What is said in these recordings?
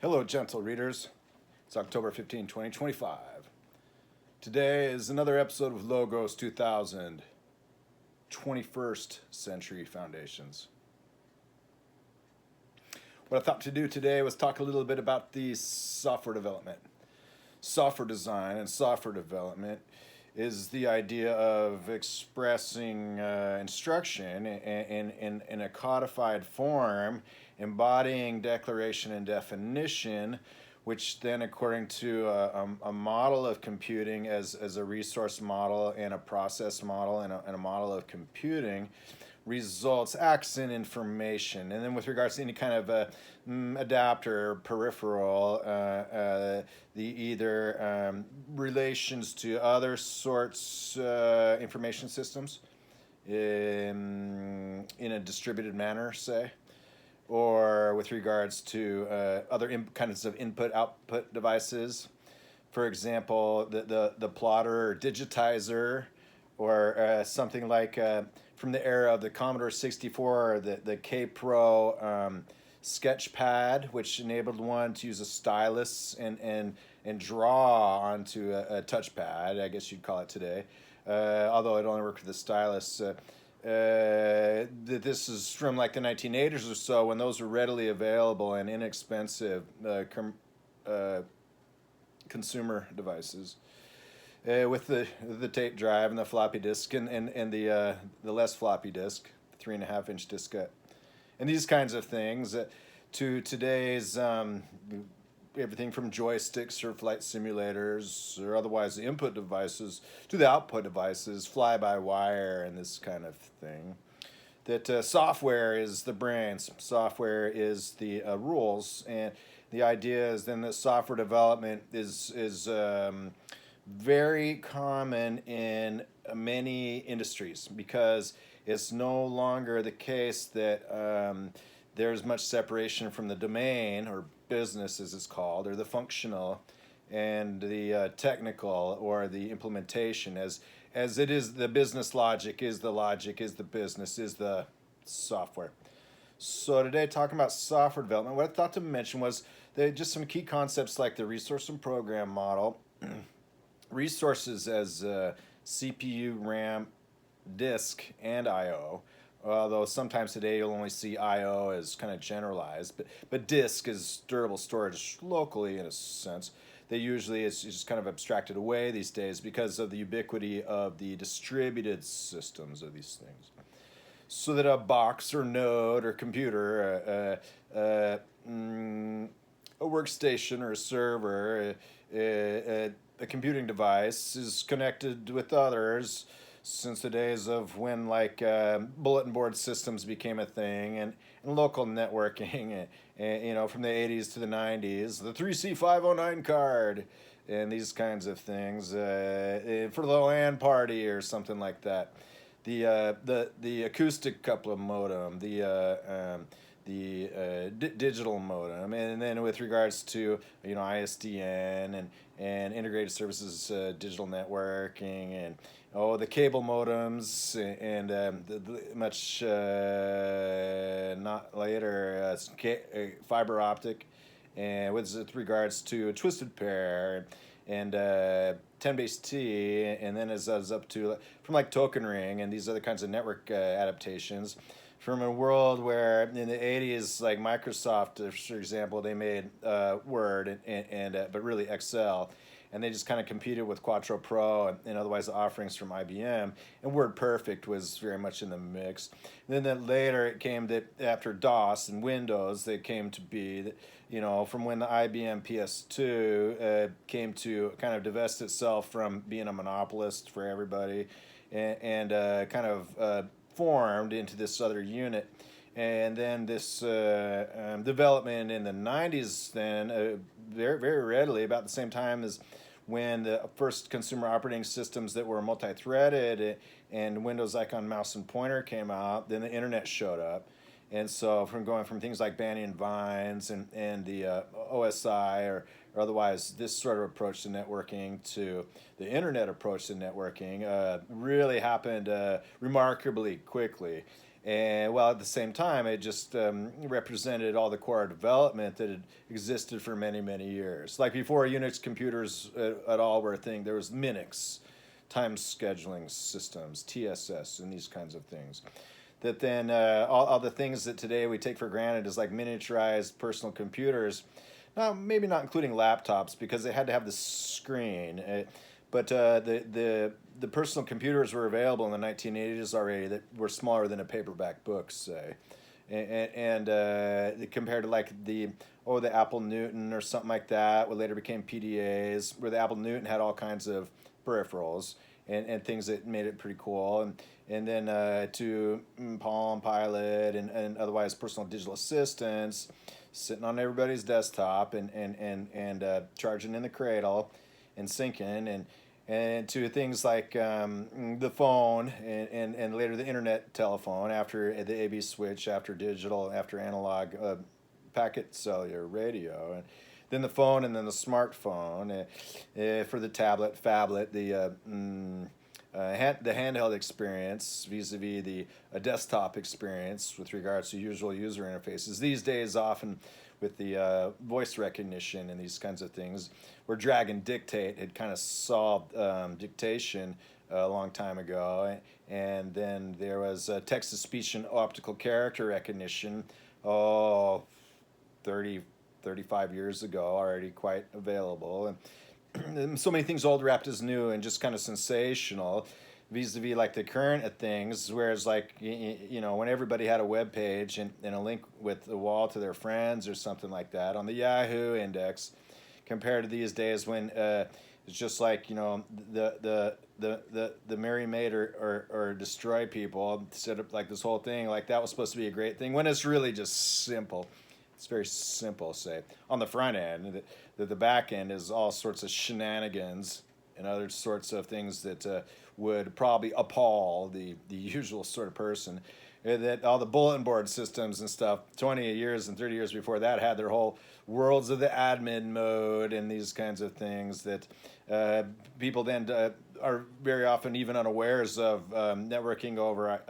Hello, gentle readers. It's October 15, 2025. Today is another episode of Logos 2000, 21st Century Foundations. What I thought to do today was talk a little bit about the software development. Software design and software development is the idea of expressing instruction in a codified form, embodying declaration and definition, which then, according to a model of computing as a resource model and a process model and a model of computing, acts in information. And then with regards to any kind of adapter, peripheral, the either relations to other sorts information systems in a distributed manner, say, or with regards to other kinds of input-output devices. For example, the plotter or digitizer, or something like from the era of the Commodore 64, the K-Pro sketchpad, which enabled one to use a stylus and draw onto a touchpad, I guess you'd call it today, although it only worked with the stylus. This is from like the 1980s or so, when those were readily available and inexpensive consumer devices. With the tape drive and the floppy disk and the less floppy disk, 3.5-inch diskette, and these kinds of things, to today's everything from joysticks or flight simulators or otherwise the input devices to the output devices, fly-by-wire and this kind of thing. That software is the brains, software is the rules, and the idea is then that software development is very common in many industries, because it's no longer the case that there's much separation from the domain, or business as it's called, or the functional and the technical, or the implementation, as it is the business logic is the business, is the software. So today, talking about software development, what I thought to mention was just some key concepts like the resource and program model, resources as CPU, RAM, disk, and I/O. Although sometimes today you'll only see I/O as kind of generalized, but disk is durable storage locally in a sense. They usually it's just kind of abstracted away these days because of the ubiquity of the distributed systems of these things. So that a box or node or computer, a workstation or a server, a computing device is connected with others since the days of when bulletin board systems became a thing, and local networking, and from the 80s to the 90s, the 3C509 card and these kinds of things for the LAN party or something like that. The acoustic coupler modem, the digital modem, and then with regards to ISDN and integrated services, digital networking, and the cable modems, and the much not later fiber optic, and with regards to a twisted pair and 10-base-T, and then as up to from token ring and these other kinds of network adaptations. From a world where in the 80s, like Microsoft, for example, they made Word but really Excel, and they just kind of competed with Quattro Pro and otherwise the offerings from IBM, and WordPerfect was very much in the mix. And then later it came that after DOS and Windows, they came to be, from when the IBM PS2 came to kind of divest itself from being a monopolist for everybody, and kind of formed into this other unit. And then this development in the 90s then very, very readily, about the same time as when the first consumer operating systems that were multi-threaded and Windows Icon Mouse and Pointer came out, then the internet showed up. And so from going from things like Banyan Vines and the OSI or otherwise this sort of approach to networking to the internet approach to networking really happened remarkably quickly. And while at the same time, it just represented all the core development that had existed for many, many years. Like before Unix computers at all were a thing, there was Minix, time scheduling systems, TSS, and these kinds of things. That then all the things that today we take for granted as like miniaturized personal computers, now maybe not including laptops because they had to have the screen, but the personal computers were available in the 1980s already that were smaller than a paperback book, say, and compared to like the Apple Newton or something like that, what later became PDAs, where the Apple Newton had all kinds of peripherals and things that made it pretty cool, and then to Palm Pilot and otherwise personal digital assistants sitting on everybody's desktop and charging in the cradle and syncing and to things like the phone and later the internet telephone after the AB switch, after digital, after analog packet cellular radio, and then the phone and then the smartphone for the tablet, phablet, the handheld experience vis-a-vis the desktop experience with regards to usual user interfaces. These days often with the voice recognition and these kinds of things, where drag and dictate had kind of solved dictation a long time ago. And then there was text-to-speech and optical character recognition, 35 years ago, already quite available. And so many things old wrapped as new and just kind of sensational vis-a-vis like the current of things, whereas like when everybody had a web page and a link with the wall to their friends or something like that on the Yahoo index, compared to these days when it's just like the Merry Maid or Destroy People set up like this whole thing like that was supposed to be a great thing when it's really just simple. It's very simple, say. On the front end, the back end is all sorts of shenanigans and other sorts of things that would probably appall the usual sort of person. That all the bulletin board systems and stuff, 20 years and 30 years before that, had their whole worlds of the admin mode and these kinds of things that people then are very often even unawares of networking over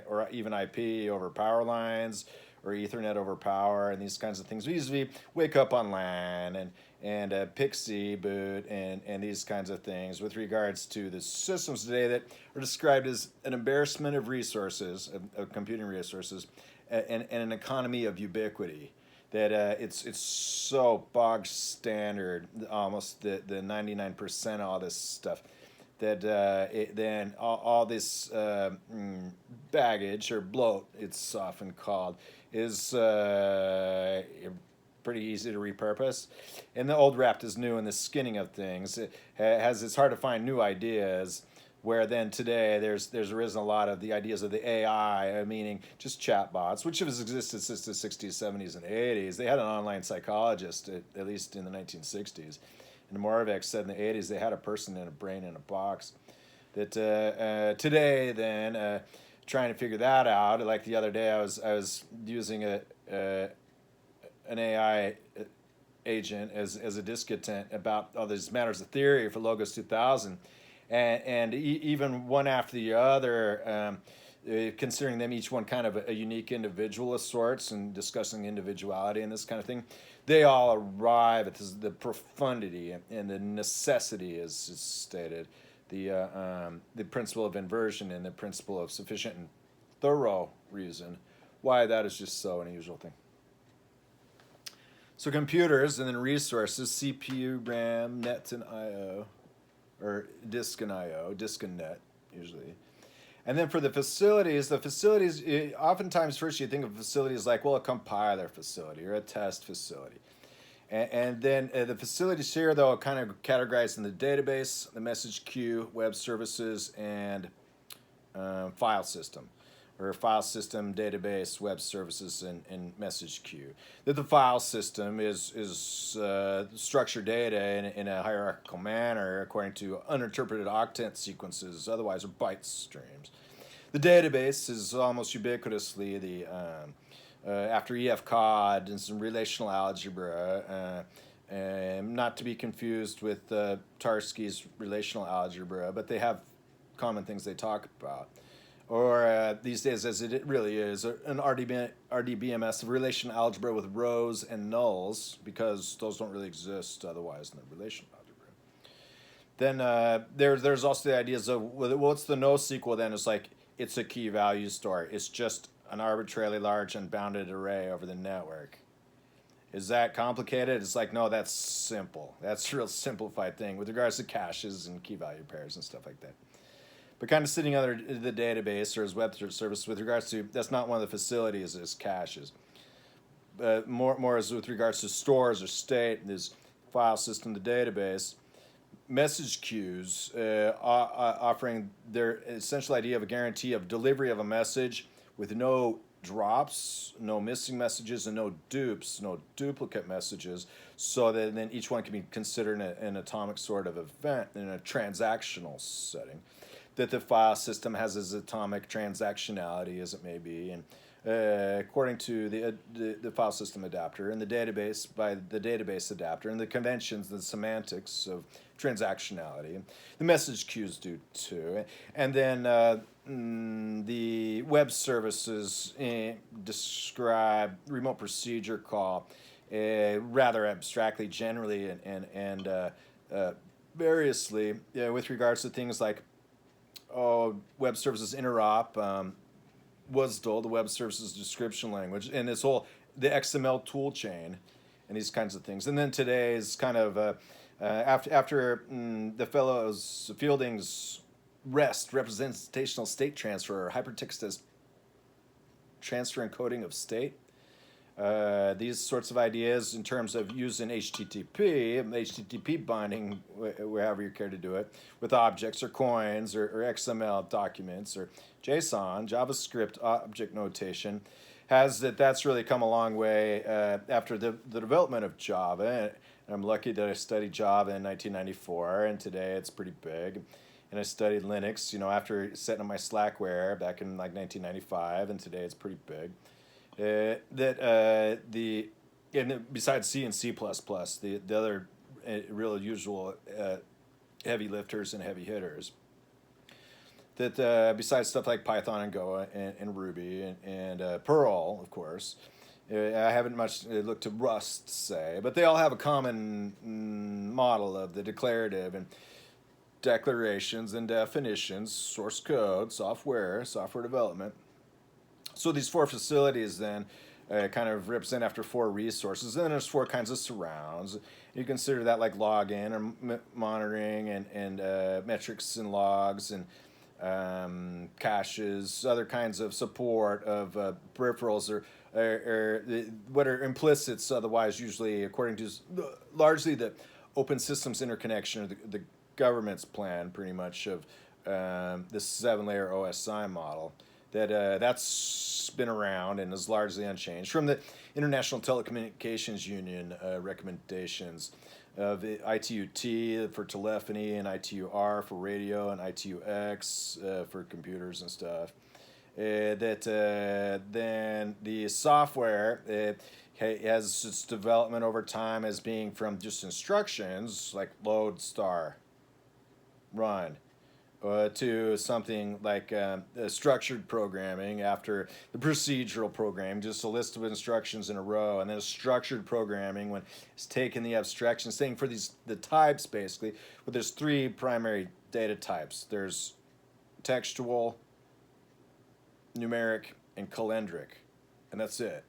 or even IP over power lines, or Ethernet over power and these kinds of things. We usually wake up on LAN and Pixie boot and these kinds of things with regards to the systems today that are described as an embarrassment of resources, of computing resources, and an economy of ubiquity. That it's so bog standard, almost the 99% of all this stuff, that then all this baggage or bloat, it's often called, is pretty easy to repurpose. And the old wrapped is new in the skinning of things. It's hard to find new ideas, where then today there's arisen a lot of the ideas of the AI, meaning just chatbots, which has existed since the 60s, 70s, and 80s. They had an online psychologist, at least in the 1960s. And Moravec said in the 80s they had a person in a brain in a box. That today then, trying to figure that out, like the other day I was using an AI agent as a discontent about all these matters of theory for Logos 2000, and even one after the other, considering them each one kind of a unique individual of sorts and discussing individuality and this kind of thing, they all arrive at the profundity and the necessity, as stated, the principle of inversion and the principle of sufficient and thorough reason, why that is just so an unusual thing. So computers and then resources, CPU, RAM, net and I/O, or disk and I/O, disk and net usually. And then for the facilities, oftentimes first you think of facilities like, well, a compiler facility or a test facility. And then the facilities here, though, are kind of categorized in the database, the message queue, web services, and file system, or file system, database, web services, and message queue. That the file system is structured data in a hierarchical manner according to uninterpreted octet sequences, otherwise are byte streams. The database is almost ubiquitously the after EF Cod and some relational algebra, not to be confused with Tarski's relational algebra, but they have common things they talk about. or these days as it really is, an RDBMS, a relation algebra with rows and nulls, because those don't really exist otherwise in the relation algebra. Then there's also the ideas of, what's the NoSQL then? It's like, it's a key value store. It's just an arbitrarily large unbounded array over the network. Is that complicated? It's like, no, that's simple. That's a real simplified thing with regards to caches and key value pairs and stuff like that. But kind of sitting under the database or as web service with regards to, that's not one of the facilities as caches. More as with regards to stores or state, is file system, the database. Message queues, offering their essential idea of a guarantee of delivery of a message with no drops, no missing messages, and no dupes, no duplicate messages, so that then each one can be considered an atomic sort of event in a transactional setting, that the file system has as atomic transactionality as it may be, and according to the file system adapter and the database by the database adapter and the conventions, the semantics of transactionality. The message queues do too. And then the web services describe remote procedure call rather abstractly, generally, and variously with regards to things like web services interop, WSDL, the web services description language, and this whole, the XML toolchain, and these kinds of things. And then today's kind of, after the fellows Fielding's REST, representational state transfer, or hypertext as transfer encoding of state, these sorts of ideas in terms of using HTTP binding, wherever you care to do it, with objects or coins or XML documents or JSON, JavaScript object notation, that's really come a long way after the development of Java. And I'm lucky that I studied Java in 1994, and today it's pretty big. And I studied Linux, after setting up my Slakware back in like 1995, and today it's pretty big. And besides C and C++, the other real usual heavy lifters and heavy hitters, that besides stuff like Python and Go and Ruby and Perl, of course, I haven't much looked to Rust, say, but they all have a common model of the declarative and declarations and definitions, source code, software development. So these four facilities then kind of represent after four resources. And then there's four kinds of surrounds. You consider that like login or monitoring and metrics and logs and caches, other kinds of support of peripherals or what are implicits otherwise, usually according to largely the open systems interconnection or the government's plan pretty much of this 7-layer OSI model. That's been around and is largely unchanged from the International Telecommunications Union recommendations of the ITU-T for telephony and ITU-R for radio and ITU-X for computers and stuff. Then the software has its development over time as being from just instructions like load, star, run, to something like structured programming after the procedural programming, just a list of instructions in a row, and then a structured programming when it's taking the abstraction, saying for the types basically, but there's three primary data types. There's textual, numeric, and calendric, and that's it.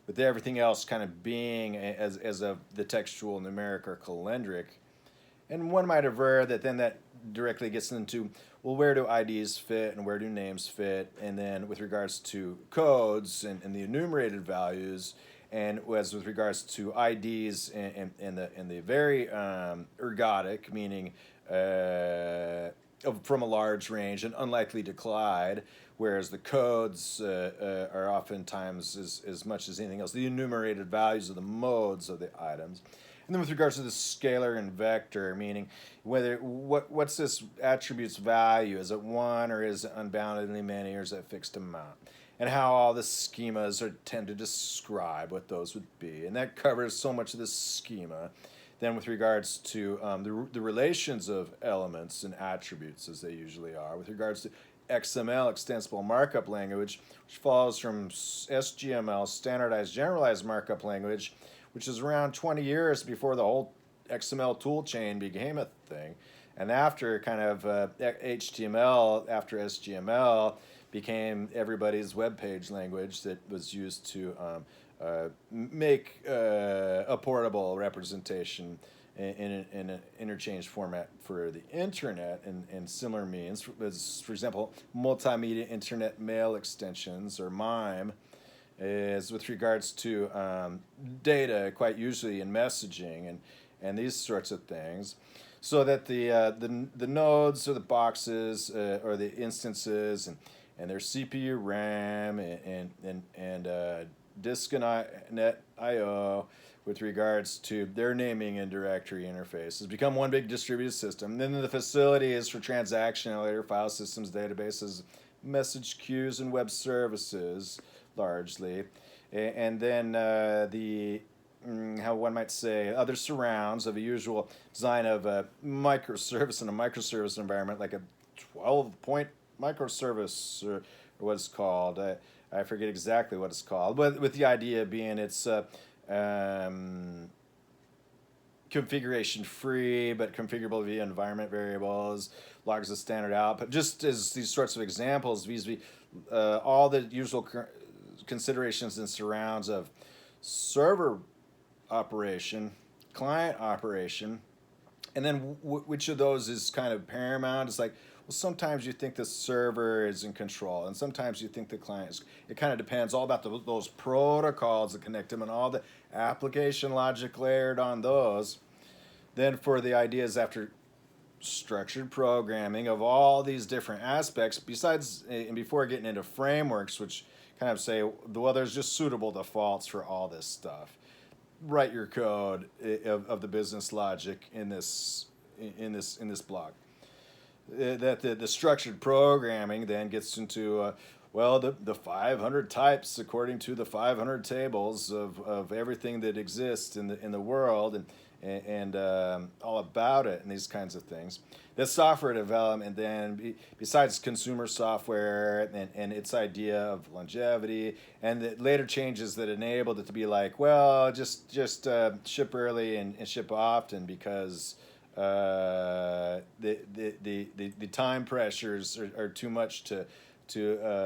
With everything else kind of being as of the textual, numeric, or calendric. And one might aver that then that directly gets into, well, where do IDs fit and where do names fit? And then with regards to codes and the enumerated values, and as with regards to IDs and the very ergodic, meaning from a large range and unlikely to collide, whereas the codes are oftentimes as much as anything else, the enumerated values of the modes of the items. And then with regards to the scalar and vector, meaning what's this attribute's value? Is it one, or is it unboundedly many, or is it a fixed amount? And how all the schemas tend to describe what those would be. And that covers so much of this schema. Then with regards to the relations of elements and attributes, as they usually are, with regards to XML, extensible markup language, which follows from SGML, standardized generalized markup language, which is around 20 years before the whole XML toolchain became a thing. And after kind of HTML, after SGML, became everybody's web page language that was used to make a portable representation in an interchange format for the internet and similar means, as, for example, multimedia internet mail extensions, or MIME, is with regards to data, quite usually in messaging and these sorts of things, so that the nodes or the boxes or the instances and their CPU, RAM, and disk and net I/O with regards to their naming and directory interfaces become one big distributed system. And then the facility is for transactionality, file systems, databases, message queues, and web services, largely. And then how one might say, other surrounds of a usual design of a microservice in a microservice environment, like a 12-point microservice, or what it's called. I forget exactly what it's called, but with the idea being it's configuration free, but configurable via environment variables, logs of standard output. Just as these sorts of examples, vis-a-vis all the usual considerations and surrounds of server operation, client operation, and then which of those is kind of paramount. It's like, well, sometimes you think the server is in control, and sometimes you think the client is. It kind of depends all about those protocols that connect them and all the application logic layered on those. Then for the ideas after structured programming of all these different aspects, besides and before getting into frameworks, which kind of say, well, there's just suitable defaults for all this stuff. Write your code of the business logic in this block. That the structured programming then gets into the 500 types according to the 500 tables of everything that exists in the world and all about it and these kinds of things. The software development then, besides consumer software and its idea of longevity, and the later changes that enabled it to be like, well, just ship early and ship often because the time pressures are too much to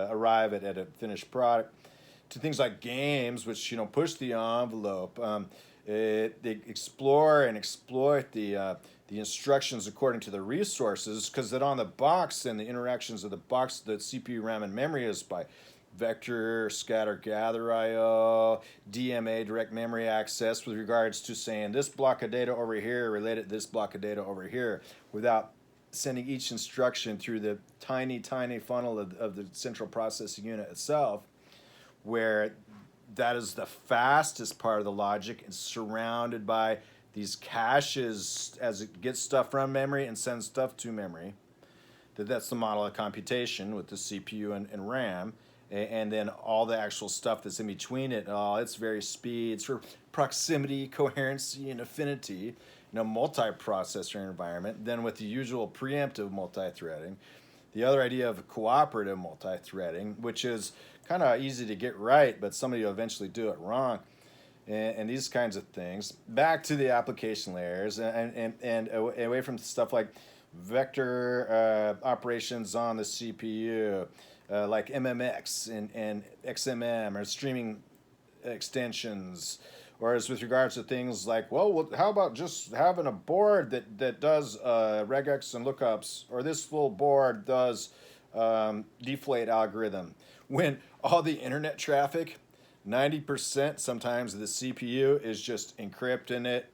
arrive at a finished product. To things like games, which push the envelope. They explore and exploit the instructions according to the resources, because that on the box and the interactions of the box, the CPU, RAM, and memory is by vector, scatter, gather I/O, DMA, direct memory access, with regards to saying this block of data over here related to this block of data over here, without sending each instruction through the tiny funnel of the central processing unit itself, where that is the fastest part of the logic and surrounded by these caches as it gets stuff from memory and sends stuff to memory. That's the model of computation with the CPU and RAM. And then all the actual stuff that's in between it, its various speeds for proximity, coherency, and affinity, multiprocessor environment. Then with the usual preemptive multithreading, the other idea of cooperative multithreading, which is kind of easy to get right, but somebody will eventually do it wrong, and these kinds of things. Back to the application layers and away from stuff like vector operations on the CPU, like MMX and XMM or streaming extensions, or as with regards to things like, well, how about just having a board that does regex and lookups, or this full board does deflate algorithm, when all the internet traffic, 90% sometimes of the CPU is just encrypting it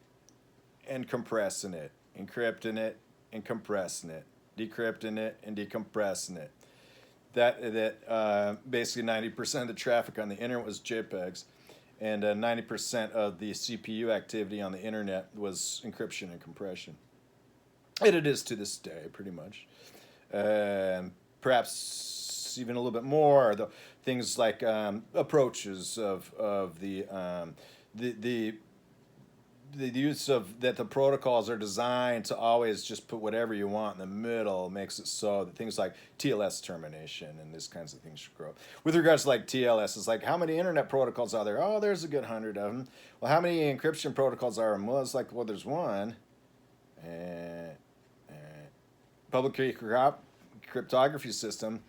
and compressing it, encrypting it and compressing it, decrypting it and decompressing it. That basically 90% of the traffic on the internet was JPEGs, and 90% of the CPU activity on the internet was encryption and compression. And it is to this day, pretty much. Perhaps even a little bit more. The things like approaches of the the use of that the protocols are designed to always just put whatever you want in the middle makes it so that things like TLS termination and these kinds of things should grow. With regards to like TLS, it's like how many internet protocols are there? Oh, there's a good 100 of them. Well, how many encryption protocols are there? Well, it's like, well, there's one. Public key cryptography system.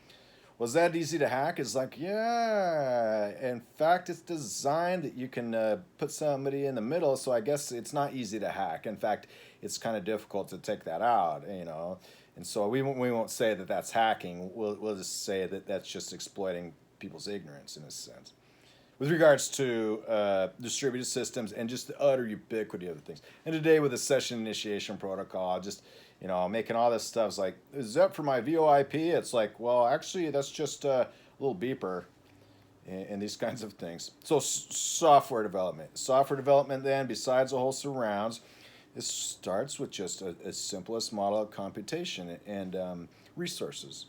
Was that easy to hack? It's like, yeah. In fact, it's designed that you can put somebody in the middle, so I guess it's not easy to hack. In fact, it's kind of difficult to take that out, you know. And so we won't say that that's hacking. We'll just say that that's just exploiting people's ignorance in a sense. With regards to distributed systems and just the utter ubiquity of the things. And today with the session initiation protocol, just, you know, making all this stuff is like, is that for my VoIP? It's like, well, actually, that's just a little beeper and these kinds of things. So software development. Software development then, besides the whole surrounds, it starts with just a simplest model of computation and resources.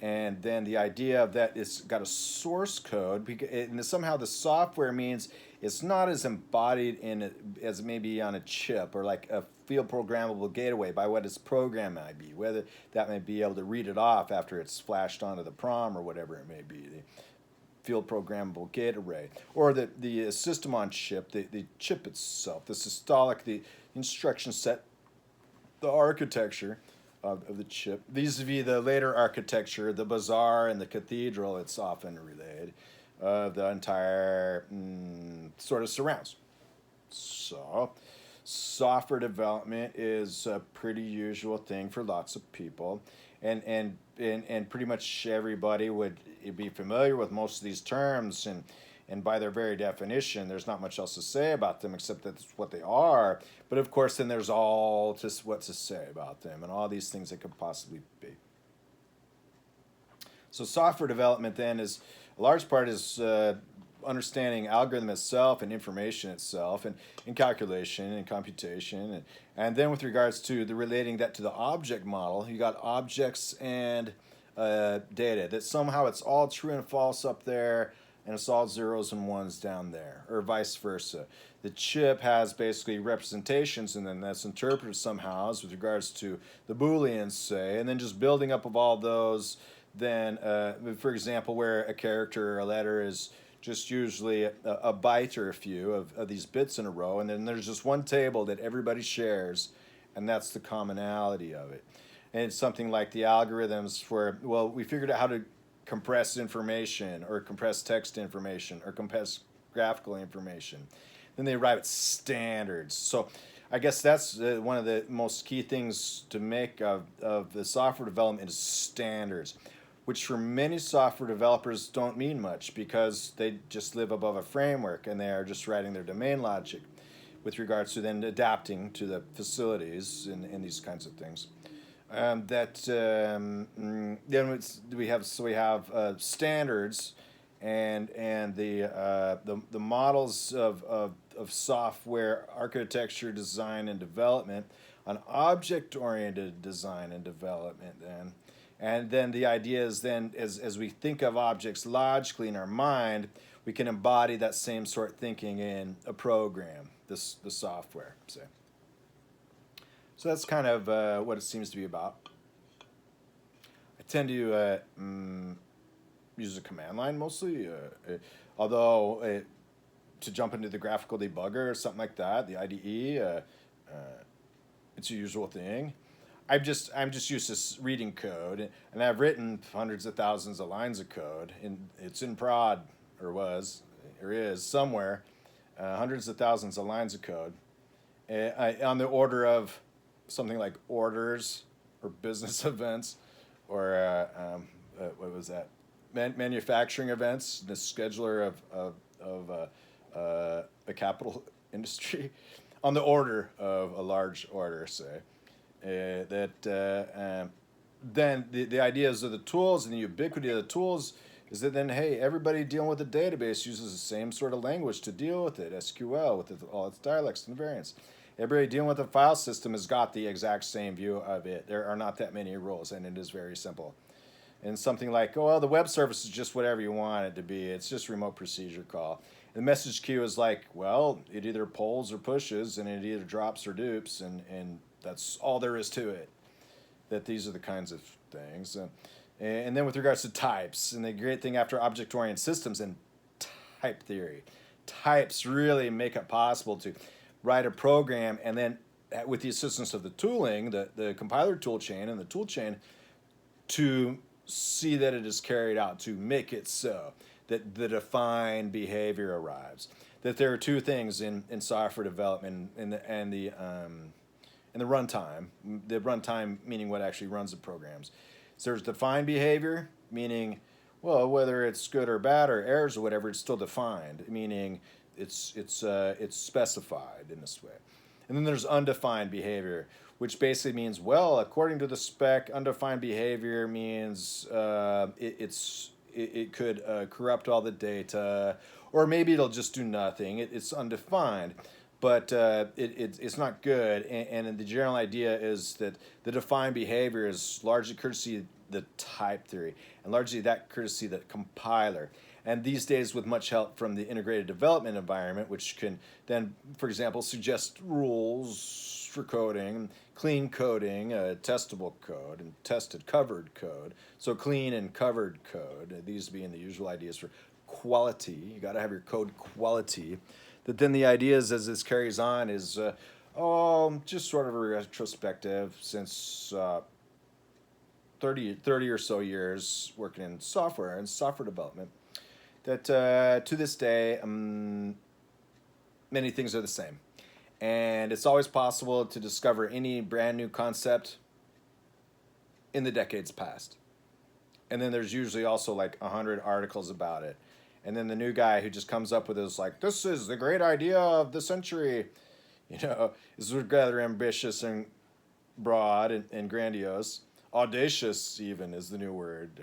And then the idea of that it's got a source code, and somehow the software means it's not as embodied in it as maybe on a chip or like a field programmable gateway by what its program might be, whether that may be able to read it off after it's flashed onto the PROM or whatever it may be, the field programmable gate array, or the system on chip, the chip itself, the systolic, the instruction set, the architecture of the chip, vis-a-vis the later architecture, the bazaare and the cathedral, it's often related, the entire sort of surrounds. So software development is a pretty usual thing for lots of people, and pretty much everybody would be familiar with most of these terms, and by their very definition, there's not much else to say about them except that's what they are. But of course, then there's all just what to say about them and all these things that could possibly be. So software development then is, a large part is understanding algorithm itself and information itself and calculation and computation. And then with regards to the relating that to the object model, you got objects and data, that somehow it's all true and false up there, and it's all zeros and ones down there, or vice versa. The chip has basically representations, and then that's interpreted somehow as with regards to the Booleans, say, and then just building up of all those, then, for example, where a character or a letter is just usually a byte or a few of these bits in a row, and then there's just one table that everybody shares, and that's the commonality of it. And it's something like the algorithms where, well, we figured out how to compress information or compress text information or compress graphical information. Then they arrive at standards. So I guess that's one of the most key things to make of the software development is standards, which for many software developers don't mean much because they just live above a framework and they are just writing their domain logic with regards to then adapting to the facilities and these kinds of things. Then we have standards and the models of software architecture, design, and development on object-oriented design and development. And then the idea is then as we think of objects logically in our mind, we can embody that same sort of thinking in a program, the software, say. So that's kind of what it seems to be about. I tend to use a command line mostly, although to jump into the graphical debugger or something like that, the IDE, it's a usual thing. I'm just used to reading code, and I've written hundreds of thousands of lines of code, and it's in prod, or was, or is somewhere, hundreds of thousands of lines of code, on the order of something like orders or business events or what was that? Manufacturing events, the scheduler of a capital industry, on the order of a large order, say. Then the ideas of the tools and the ubiquity of the tools is that then, hey, everybody dealing with a database uses the same sort of language to deal with it, SQL, with all its dialects and variants. Everybody dealing with a file system has got the exact same view of it. There are not that many rules, and it is very simple. And something like, oh, well, the web service is just whatever you want it to be. It's just remote procedure call. The message queue is like, well, it either pulls or pushes, and it either drops or dupes, and that's all there is to it. That these are the kinds of things. And then with regards to types, and the great thing after object-oriented systems and type theory, types really make it possible to write a program, and then with the assistance of the tooling, the compiler toolchain and the toolchain, to see that it is carried out, to make it so that the defined behavior arrives. That there are two things in software development and the runtime. The runtime meaning what actually runs the programs. So there's defined behavior, meaning, well, whether it's good or bad or errors or whatever, it's still defined, meaning it's specified in this way. And then there's undefined behavior, which basically means, well, according to the spec, undefined behavior means it could corrupt all the data, or maybe it'll just do nothing. It's undefined, but it's not good. And the general idea is that the defined behavior is largely courtesy of the type theory, and largely that courtesy of the compiler. And these days, with much help from the integrated development environment, which can then, for example, suggest rules for coding, clean coding, testable code, and tested covered code. So clean and covered code, these being the usual ideas for quality. You got to have your code quality. That then the ideas as this carries on is, just sort of a retrospective since 30 or so years working in software and software development. That to this day, many things are the same. And it's always possible to discover any brand new concept in the decades past. And then there's usually also like 100 articles about it. And then the new guy who just comes up with this like, this is the great idea of the century, is rather ambitious and broad and grandiose. Audacious even is the new word,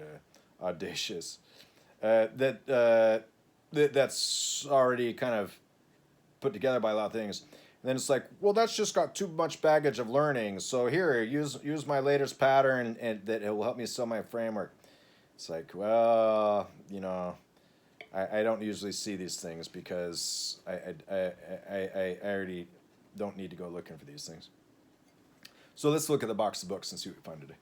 audacious. That's already kind of put together by a lot of things. And then it's like, well, that's just got too much baggage of learning. So here, use my latest pattern, and that it will help me sell my framework. It's like, well, I don't usually see these things because I already don't need to go looking for these things. So let's look at the box of books and see what we find today.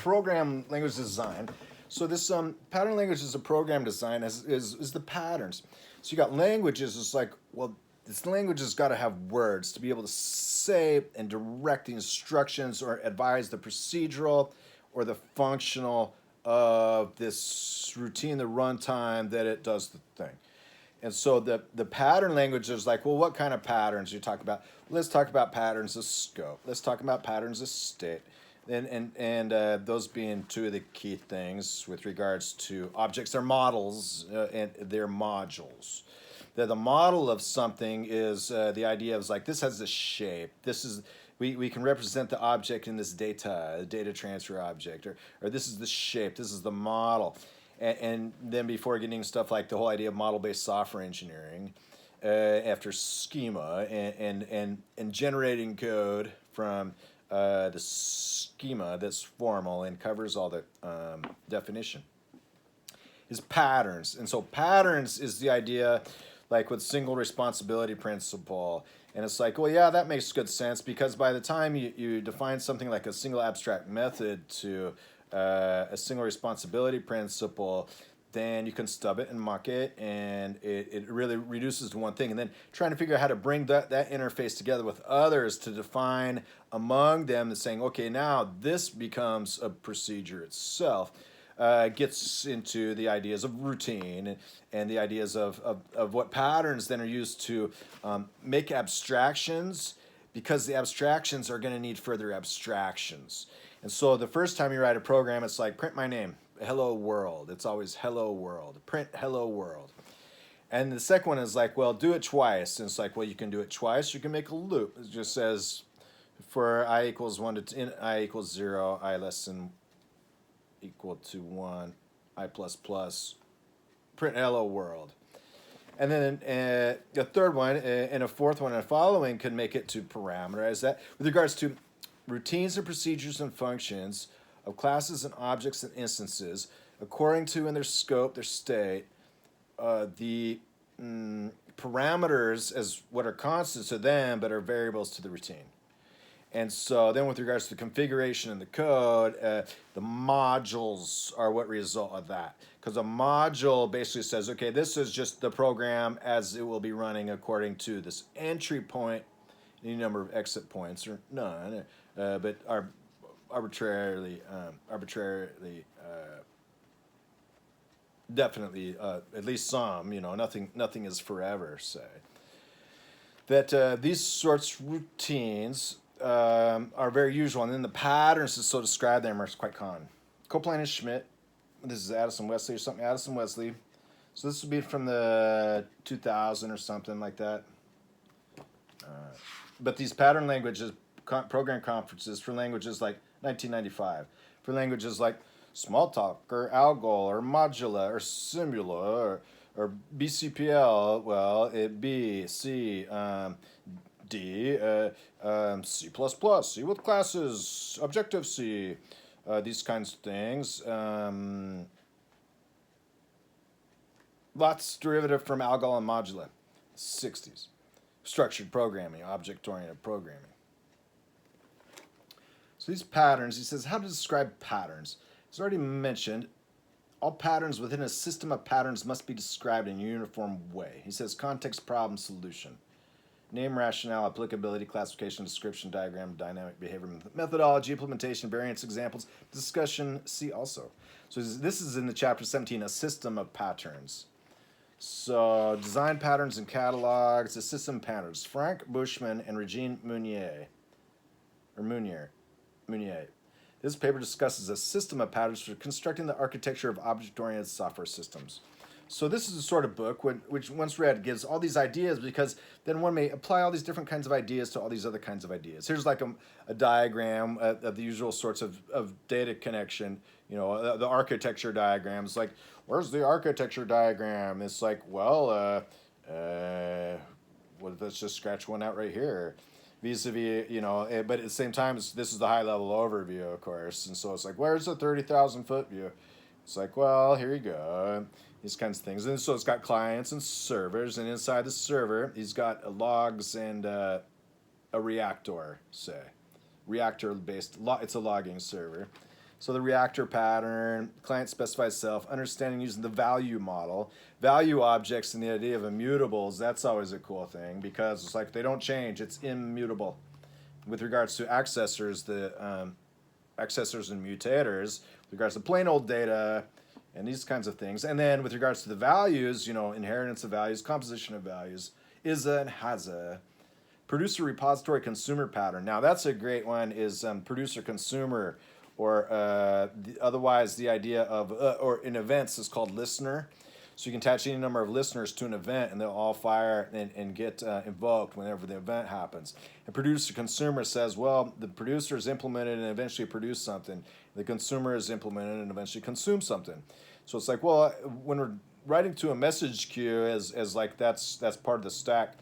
Program language design. So this pattern language is a program design is the patterns. So you got languages. It's like, well, this language has got to have words to be able to say and direct the instructions or advise the procedural or the functional of this routine, the runtime that it does the thing. And so the pattern language is like, well, what kind of patterns you talk about? Let's talk about patterns of scope. Let's talk about patterns of state. And those being two of the key things with regards to objects. They're models and they're modules. The model of something is the idea of like, this has a shape. This is we can represent the object in this data transfer object, or this is the shape. This is the model. And then before getting stuff like the whole idea of model-based software engineering, after schema and generating code from the schema that's formal and covers all the definition is patterns. And so patterns is the idea like with single responsibility principle. And it's like, well, yeah, that makes good sense because by the time you define something like a single abstract method to a single responsibility principle, then you can stub it and muck it, and it really reduces to one thing. And then trying to figure out how to bring that interface together with others to define among them and saying, okay, now this becomes a procedure itself, gets into the ideas of routine and the ideas of what patterns then are used to make abstractions, because the abstractions are going to need further abstractions. And so the first time you write a program, it's like, print my name. Hello world. It's always hello world. Print hello world. And the second one is like, well, do it twice. And it's like, well, you can do it twice. You can make a loop. It just says for I equals 1 to 10, I equals 0, I less than equal to 1, I plus plus, print hello world. And then a third one and a fourth one and following could make it to parameterize that with regards to routines and procedures and functions of classes and objects and instances according to in their scope, their state, the parameters as what are constants to them but are variables to the routine. And so then with regards to the configuration in the code, the modules are what result of that. Because a module basically says, okay, this is just the program as it will be running according to this entry point, any number of exit points, or none, but are arbitrarily, definitely, at least some, nothing is forever, say. That these sorts of routines are very usual, and then the patterns that so describe them are quite common. Copeland and Schmidt, this is Addison Wesley or something, Addison Wesley. So this would be from the 2000 or something like that. But these pattern languages, program conferences for languages like 1995, for languages like Smalltalk or Algol or Modula or Simula or BCPL, well, B, C, D, C++, C with classes, Objective-C, these kinds of things. Lots derivative from Algol and Modula, 60s. Structured programming, object-oriented programming. So these patterns, he says, how to describe patterns. As already mentioned, all patterns within a system of patterns must be described in a uniform way. He says context, problem, solution. Name, rationale, applicability, classification, description, diagram, dynamic behavior, methodology, implementation, variance, examples, discussion, see also. So this is in the chapter 17, a system of patterns. So design patterns and catalogs, a system of patterns. Frank Bushman and Regine Munier. This paper discusses a system of patterns for constructing the architecture of object-oriented software systems. So this is a sort of book which, once read, gives all these ideas, because then one may apply all these different kinds of ideas to all these other kinds of ideas. Here's like a diagram of the usual sorts of data connection, the architecture diagrams. Like, where's the architecture diagram? It's like, well, let's just scratch one out right here. Vis-a-vis, but at the same time, this is the high-level overview, of course. And so it's like, where's the 30,000-foot view? It's like, well, here you go. These kinds of things. And so it's got clients and servers, and inside the server, he's got logs and a reactor, say. Reactor-based, it's a logging server. So the reactor pattern, client specifies self, understanding using the value model. Value objects and the idea of immutables, that's always a cool thing, because it's like they don't change, it's immutable. With regards to accessors, the accessors and mutators, with regards to plain old data, and these kinds of things. And then with regards to the values, inheritance of values, composition of values, is-a and has-a. Producer repository consumer pattern. Now that's a great one, is producer consumer, or otherwise the idea of, or in events is called listener. So you can attach any number of listeners to an event, and they'll all fire and get invoked whenever the event happens. And producer consumer says, well, the producer is implemented and eventually produce something. The consumer is implemented and eventually consume something. So it's like, well, when we're writing to a message queue as like that's part of the stack,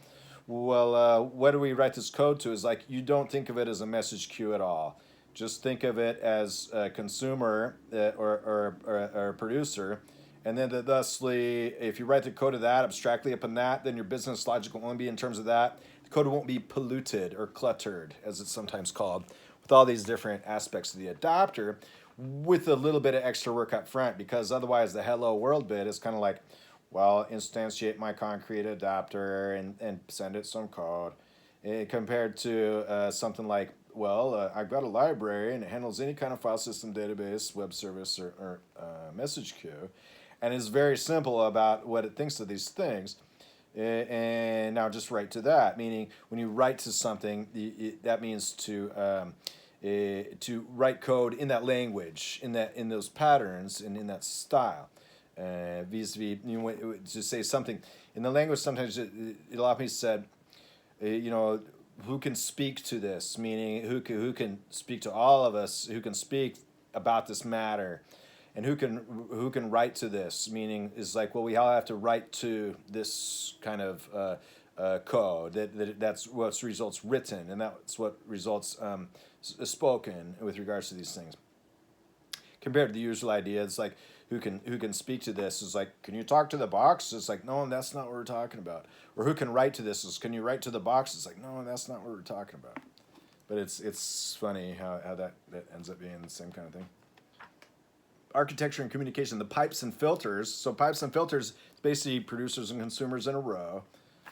well, what do we write this code to? Is like, you don't think of it as a message queue at all. Just think of it as a consumer or a producer. And then thusly, if you write the code of that abstractly upon that, then your business logic will only be in terms of that. The code won't be polluted or cluttered, as it's sometimes called, with all these different aspects of the adapter, with a little bit of extra work up front, because otherwise the hello world bit is kind of like, well, instantiate my concrete adapter and send it some code. Compared to something like, well, I've got a library and it handles any kind of file system, database, web service, or message queue. And it's very simple about what it thinks of these things. And now just write to that, meaning when you write to something, that means to write code in that language, in those patterns, and in that style. Vis-a-vis, to say something in the language. Sometimes it'll often be said, who can speak to this? Meaning, who can speak to all of us? Who can speak about this matter? and who can write to this, meaning is like, well, we all have to write to this kind of code, that's what results written, and that's what results spoken with regards to these things. Compared to the usual idea, it's like, who can speak to this is like, can you talk to the box? It's like, no, that's not what we're talking about. Or who can write to this is, can you write to the box? It's like, no, that's not what we're talking about. But it's funny how that ends up being the same kind of thing. Architecture and communication, the pipes and filters. So pipes and filters, basically producers and consumers in a row.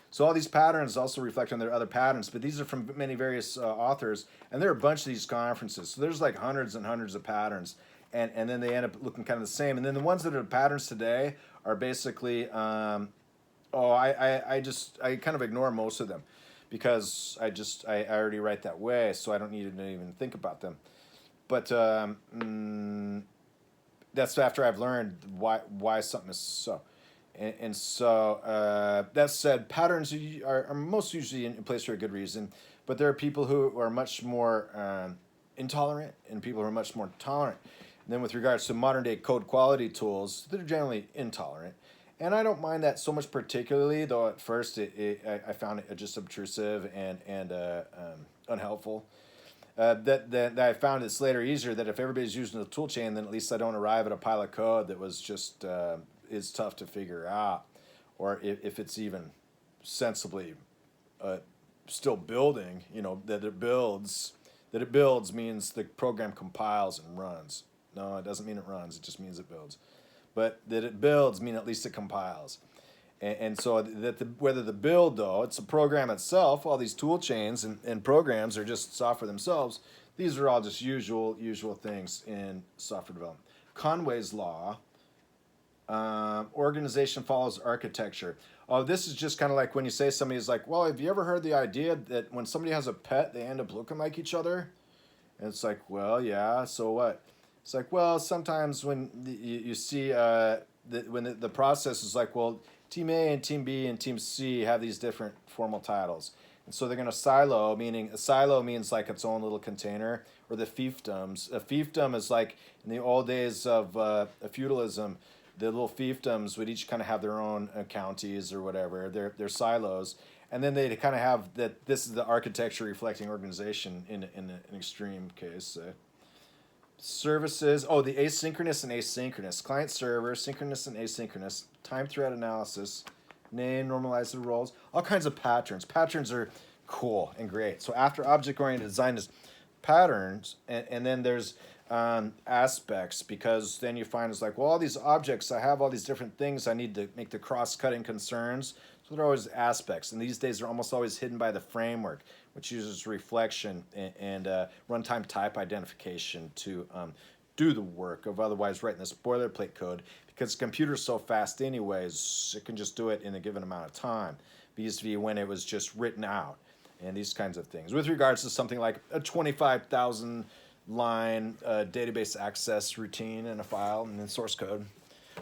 So all these patterns also reflect on their other patterns, but these are from many various authors, and there are a bunch of these conferences. So there's like hundreds and hundreds of patterns, and then they end up looking kind of the same. And then the ones that are patterns today are basically, I kind of ignore most of them, because I already write that way, so I don't need to even think about them. But that's after I've learned why something is so. And so that said, patterns are most usually in place for a good reason, but there are people who are much more intolerant and people who are much more tolerant. And then with regards to modern day code quality tools, they're generally intolerant. And I don't mind that so much particularly, though at first I found it just obtrusive and unhelpful. That I found it's later easier that if everybody's using the toolchain, then at least I don't arrive at a pile of code that was just is tough to figure out, or if it's even sensibly still building. That it builds. That it builds means the program compiles and runs. No, it doesn't mean it runs. It just means it builds. But that it builds means at least it compiles. And so that whether the build, though, it's a program itself, all these tool chains and programs are just software themselves. These are all just usual things in software development. Conway's law, organization follows architecture. Oh, this is just kind of like when you say somebody's like, well, have you ever heard the idea that when somebody has a pet, they end up looking like each other? And it's like, well, yeah, so what? It's like, well, sometimes when you see when the process is like, well, Team A and Team B and Team C have these different formal titles. And so they're going to silo, meaning a silo means like its own little container, or the fiefdoms. A fiefdom is like in the old days of feudalism, the little fiefdoms would each kind of have their own counties or whatever, their silos. And then they kind of have that, this is the architecture reflecting organization in an extreme case. Services, the asynchronous and asynchronous. Client server, synchronous and asynchronous, time thread analysis, name, normalize the roles, all kinds of patterns. Patterns are cool and great. So after object-oriented design is patterns, and then there's aspects, because then you find it's like, well, all these objects, I have all these different things I need to make the cross-cutting concerns. So they're always aspects, and these days they're almost always hidden by the framework, which uses reflection and runtime type identification to do the work of otherwise writing this boilerplate code, because the computer's so fast anyways, it can just do it in a given amount of time, vis-a-vis when it was just written out, and these kinds of things. With regards to something like a 25,000 line database access routine in a file and in source code.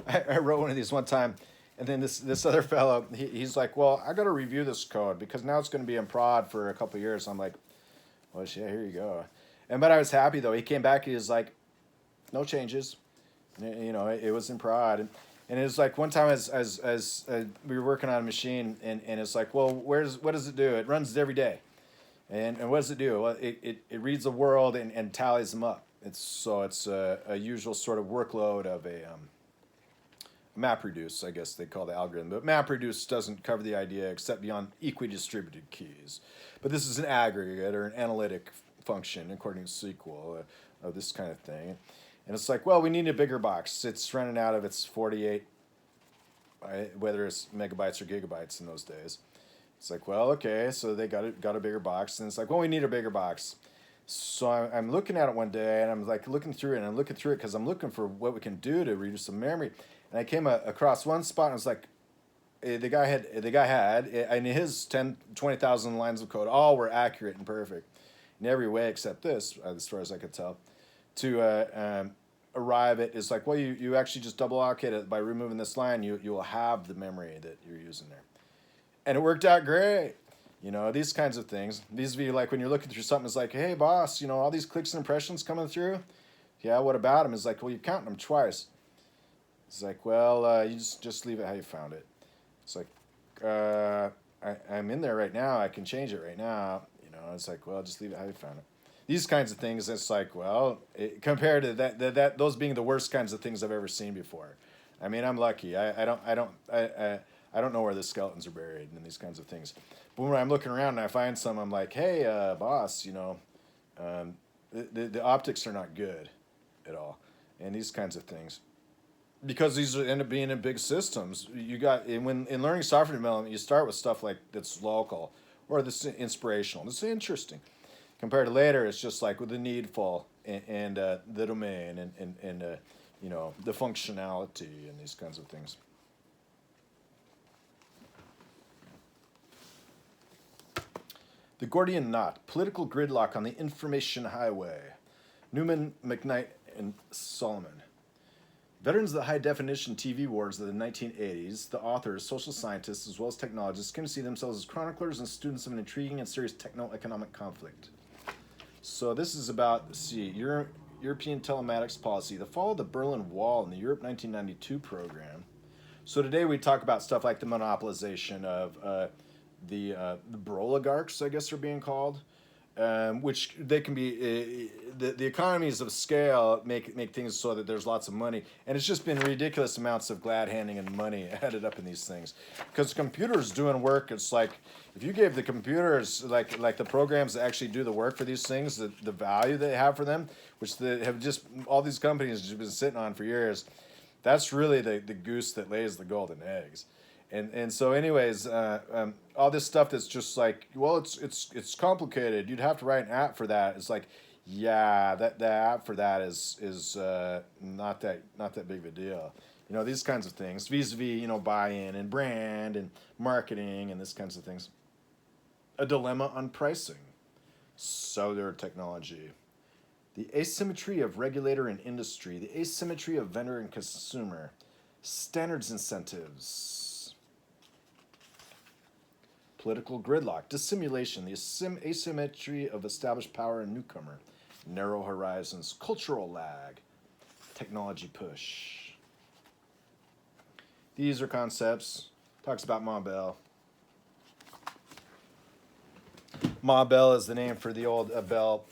I wrote one of these one time, and then this other fellow, he's like, well, I got to review this code because now it's going to be in prod for a couple of years. I'm like, well, yeah, here you go. But I was happy, though. He came back, he was like, no changes. It was in prod. And it was like one time as we were working on a machine, and it's like, well, what does it do? It runs every day. And what does it do? Well, it reads the world and tallies them up. It's a usual sort of workload of a MapReduce, I guess they call the algorithm. But MapReduce doesn't cover the idea except beyond equidistributed keys. But this is an aggregate or an analytic function according to SQL of this kind of thing. And it's like, well, we need a bigger box. It's running out of its 48, whether it's megabytes or gigabytes in those days. It's like, well, okay, so they got a bigger box, and it's like, well, we need a bigger box. So I'm looking at it one day, and I'm like looking through it, and I'm looking through it because I'm looking for what we can do to reduce the memory. And I came across one spot, and I was like, the guy had, and his 20,000 lines of code all were accurate and perfect in every way except this, as far as I could tell. To arrive at is like, well, you actually just double allocate it by removing this line. You will have the memory that you're using there. And it worked out great. These kinds of things. These be like when you're looking through something, it's like, hey, boss, all these clicks and impressions coming through. Yeah, what about them? It's like, well, you're counting them twice. It's like, well, you just leave it how you found it. It's like, I'm in there right now. I can change it right now. You know, it's like, well, just leave it how you found it. These kinds of things, it's like, well, compared to that those being the worst kinds of things I've ever seen before. I mean, I'm lucky. I don't know where the skeletons are buried and these kinds of things. But when I'm looking around and I find some, I'm like, hey, boss, you know, the optics are not good at all, and these kinds of things. Because these end up being in big systems. You got when in learning software development, you start with stuff like that's local or this inspirational. This is interesting. Compared to later, it's just like with the needful and the domain and you know, the functionality and these kinds of things. The Gordian Knot, political gridlock on the information highway. Newman, McKnight, and Solomon. Veterans of the high-definition TV wars of the 1980s, the authors, social scientists, as well as technologists came to see themselves as chroniclers and students of an intriguing and serious techno-economic conflict. So this is about, let's see, European telematics policy, the fall of the Berlin Wall in the Europe 1992 program. So today we talk about stuff like the monopolization of the oligarchs, I guess are being called, which they can be the economies of scale make things so that there's lots of money, and it's just been ridiculous amounts of glad handing and money added up in these things, because computers doing work. It's like if you gave the computers like the programs that actually do the work for these things, the value they have for them, which they have just all these companies have been sitting on for years. That's really the goose that lays the golden eggs. And so anyways, all this stuff that's just like, well, it's complicated. You'd have to write an app for that. It's like, yeah, the app for that is not that big of a deal. You know, these kinds of things, vis-a-vis, you know, buy-in and brand and marketing and these kinds of things. A dilemma on pricing. Cellular technology. The asymmetry of regulator and industry. The asymmetry of vendor and consumer. Standards incentives. Political gridlock, dissimulation, the asymmetry of established power and newcomer, narrow horizons, cultural lag, technology push. These are concepts. Talks about Ma Bell. Ma Bell is the name for the old Bell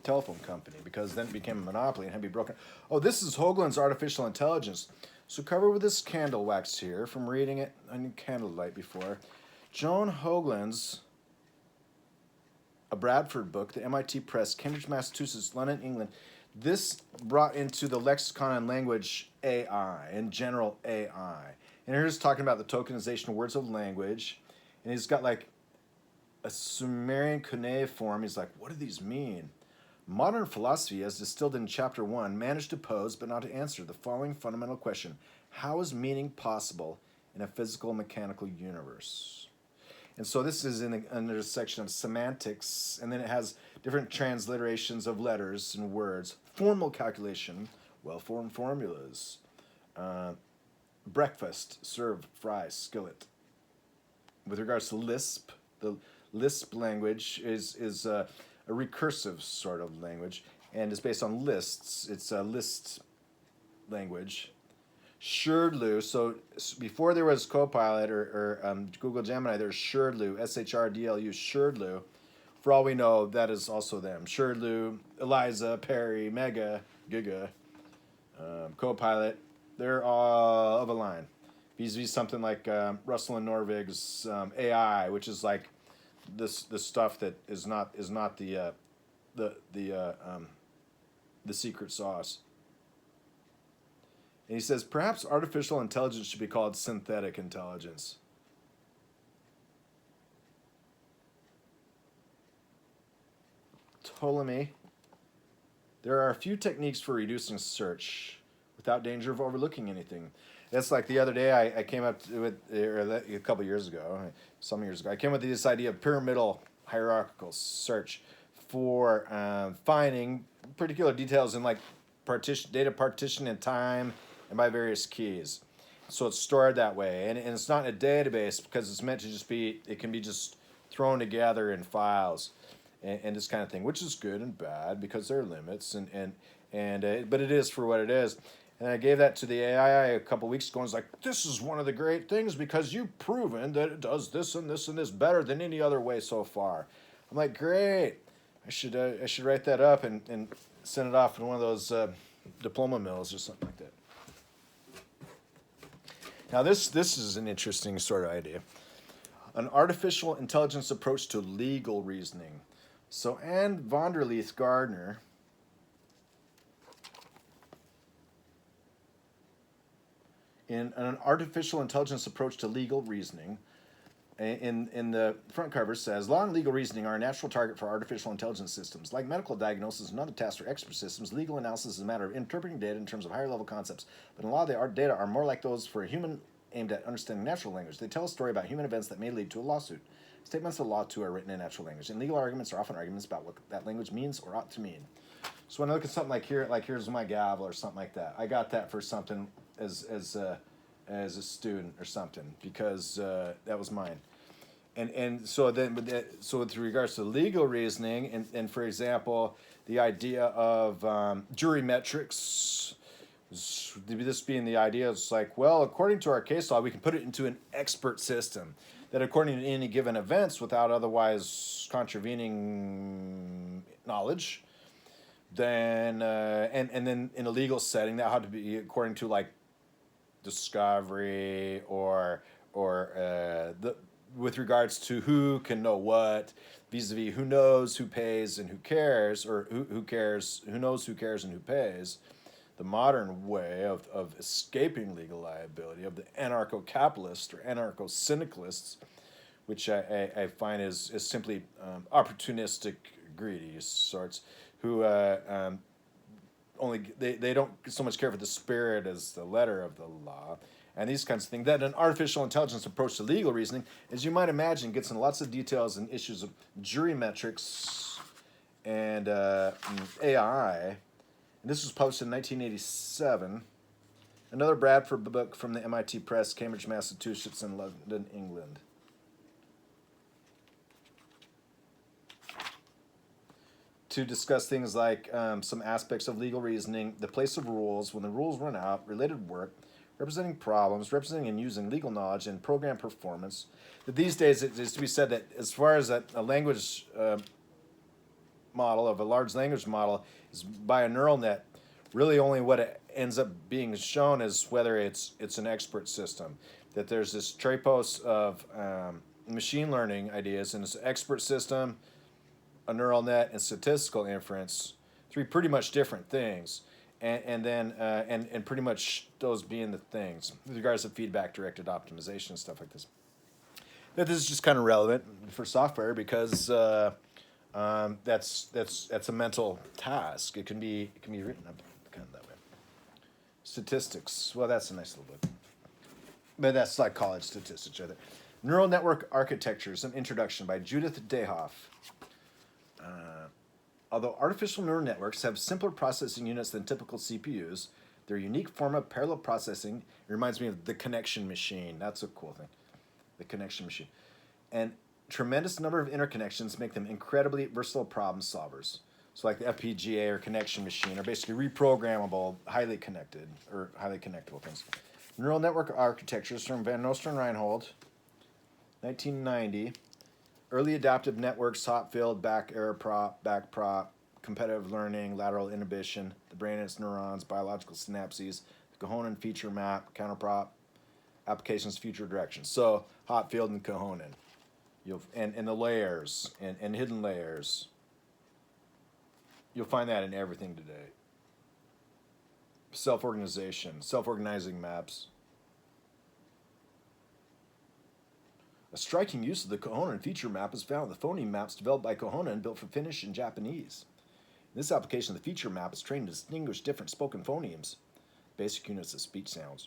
telephone company, because then it became a monopoly and had to be broken. Oh, this is Haugeland's artificial intelligence. So cover with this candle wax here from reading it on candlelight before. Joan Haugeland's a Bradford book, the MIT Press, Cambridge, Massachusetts, London, England. This brought into the lexicon and language AI, and general AI. And here's talking about the tokenization of words of language. And he's got like a Sumerian cuneiform. He's like, what do these mean? Modern philosophy, as distilled in chapter 1, managed to pose, but not to answer, the following fundamental question. How is meaning possible in a physical mechanical universe? And so this is under the section of semantics, and then it has different transliterations of letters and words, formal calculation, well-formed formulas, breakfast, serve, fry, skillet. With regards to Lisp, the Lisp language is a recursive sort of language, and is based on lists. It's a list language. SHRDLU, so before there was Copilot or Google Gemini, there's SHRDLU, SHRDLU, SHRDLU. For all we know, that is also them. SHRDLU, Eliza, Perry, Mega, Giga, Copilot, they're all of a line. Vis-a-vis something like Russell and Norvig's AI, which is like this stuff that is not the secret sauce. And he says, perhaps artificial intelligence should be called synthetic intelligence. Ptolemy. There are a few techniques for reducing search without danger of overlooking anything. That's like the other day I came up with, or a couple years ago, some years ago, I came up with this idea of pyramidal hierarchical search for finding particular details in like data partition in time and by various keys. So it's stored that way. And it's not in a database because it's meant to just be, it can be just thrown together in files and this kind of thing, which is good and bad because there are limits. And but it is for what it is. And I gave that to the AI a couple weeks ago and was like, this is one of the great things because you've proven that it does this and this and this better than any other way so far. I'm like, great. I should write that up and send it off in one of those diploma mills or something like that. Now this is an interesting sort of idea. An artificial intelligence approach to legal reasoning. So Anne Vonderleeth Gardner in an artificial intelligence approach to legal reasoning, in the front cover says, law and legal reasoning are a natural target for artificial intelligence systems. Like medical diagnosis and other tasks for expert systems, legal analysis is a matter of interpreting data in terms of higher level concepts. But in law, the data are more like those for a human aimed at understanding natural language. They tell a story about human events that may lead to a lawsuit. Statements of law, too, are written in natural language. And legal arguments are often arguments about what that language means or ought to mean. So when I look at something like here, like here's my gavel or something like that, I got that for something as a student or something because that was mine. And so then, so with regards to legal reasoning, and for example, the idea of jurimetrics, this being the idea, it's like, well, according to our case law, we can put it into an expert system that according to any given events without otherwise contravening knowledge, then, and then in a legal setting, that had to be according to like discovery or the with regards to who can know what, vis-a-vis who knows, who pays, and who cares, or who cares, who knows, who cares, and who pays. The modern way of escaping legal liability of the anarcho-capitalists or anarcho-syndicalists, which I find is simply opportunistic, greedy sorts who only they don't so much care for the spirit as the letter of the law. And these kinds of things, that an artificial intelligence approach to legal reasoning, as you might imagine, gets into lots of details and issues of jurimetrics and AI. And this was published in 1987. Another Bradford book from the MIT Press, Cambridge, Massachusetts, and London, England. To discuss things like some aspects of legal reasoning, the place of rules, when the rules run out, related work, representing problems, representing and using legal knowledge, and program performance. That these days, it is to be said that as far as a language model, of a large language model, is by a neural net, really only what it ends up being shown is whether it's an expert system. That there's this tripos of machine learning ideas, and it's an expert system, a neural net, and statistical inference, three pretty much different things. And then pretty much those being the things with regards to feedback directed optimization and stuff like this. That this is just kind of relevant for software because that's a mental task. It can be written up kind of that way. Statistics. Well, that's a nice little book, but that's like college statistics, right? Neural Network Architectures: An Introduction by Judith Dayhoff. Although artificial neural networks have simpler processing units than typical CPUs, their unique form of parallel processing reminds me of the connection machine. That's a cool thing. The connection machine. And tremendous number of interconnections make them incredibly versatile problem solvers. So like the FPGA or connection machine are basically reprogrammable, highly connected, or highly connectable things. Neural Network Architectures from Van Nostrand Reinhold, 1990. Early adaptive networks, Hopfield, back error prop, back prop, competitive learning, lateral inhibition, the brain and its neurons, biological synapses, the Kohonen feature map, counterprop, applications, future directions. So Hopfield and Kohonen. And the layers and hidden layers. You'll find that in everything today. Self-organization, self-organizing maps. A striking use of the Kohonen feature map is found in the phoneme maps developed by Kohonen and built for Finnish and Japanese. In this application, the feature map is trained to distinguish different spoken phonemes, basic units of speech sounds.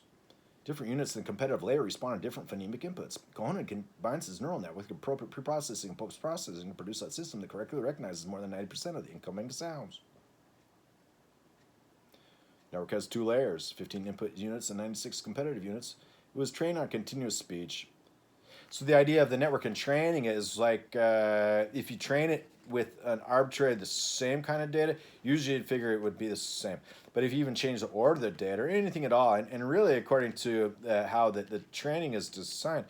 Different units in the competitive layer respond to different phonemic inputs. Kohonen combines his neural net with appropriate preprocessing and post-processing to produce a system that correctly recognizes more than 90% of the incoming sounds. Network has 2 layers, 15 input units and 96 competitive units. It was trained on continuous speech. So the idea of the network and training is like if you train it with an arbitrary the same kind of data, usually you'd figure it would be the same. But if you even change the order of the data or anything at all, and really according to how the training is designed,